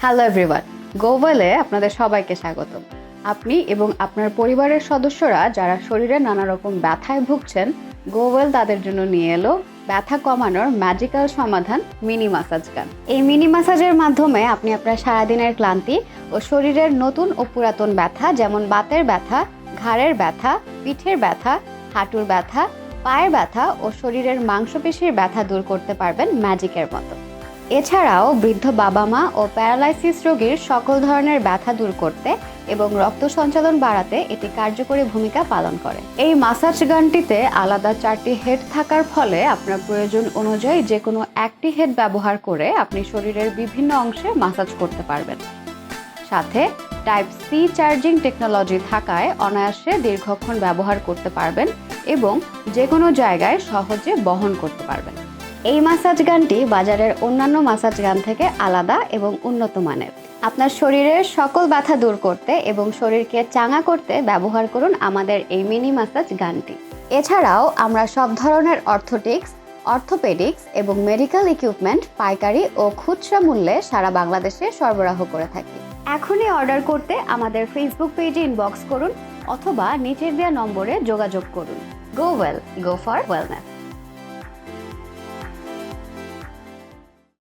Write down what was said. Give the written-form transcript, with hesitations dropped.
Hello everyone, গোওয়েলে আপনাদের সবাইকে স্বাগতম। আপনি এবং আপনার পরিবারের সদস্যরা যারা শরীরে নানা রকম ব্যথায় ভুগছেন, গোওয়েল তাদের জন্য নিয়ে এলো ব্যথা কমানোর ম্যাজিক্যাল সমাধান মিনি মাসাজ গান। এই মিনি মাসাজের মাধ্যমে আপনি আপনার সারাদিনের ক্লান্তি ও শরীরের নতুন ও পুরাতন ব্যথা যেমন বাতের ব্যথা, ঘাড়ের ব্যথা, পিঠের ব্যথা, হাঁটুর ব্যথা, পায়ের ব্যথা ও শরীরের মাংসপেশির ব্যথা দূর করতে পারবেন ম্যাজিকের মতো। এছাড়াও বৃদ্ধ বাবা মা ও প্যারালাইসিস রোগীর সকল ধরনের ব্যথা দূর করতে এবং রক্ত সঞ্চালন বাড়াতে এটি কার্যকরী ভূমিকা পালন করে। এই মাসাজ গানটিতে আলাদা 4টি হেড থাকার ফলে আপনার প্রয়োজন অনুযায়ী যে কোনো একটি হেড ব্যবহার করে আপনি শরীরের বিভিন্ন অংশে মাসাজ করতে পারবেন। সাথে টাইপ সি চার্জিং টেকনোলজি থাকায় অনায়াসে দীর্ঘক্ষণ ব্যবহার করতে পারবেন এবং যে কোনো জায়গায় সহজে বহন করতে পারবেন। এই মাসাজ গানটি বাজারের অন্যান্য মাসাজ গান থেকে আলাদা এবং উন্নত মানের। আপনার শরীরের সকল ব্যথা দূর করতে এবং শরীরকে চাঙ্গা করতে ব্যবহার করুন আমাদের এই মিনি মাসাজ গানটি। এছাড়াও আমরা সব ধরনের অর্থোটিক্স, অর্থোপেডিক্স এবং মেডিকেল ইকুইপমেন্ট পাইকারি ও খুচরা মূল্যে সারা বাংলাদেশে সরবরাহ করে থাকি। এখনই অর্ডার করতে আমাদের ফেসবুক পেজে ইনবক্স করুন অথবা নিচের দেওয়া নম্বরে যোগাযোগ করুন। গোওয়েল, গো ফর ওয়েলনেস।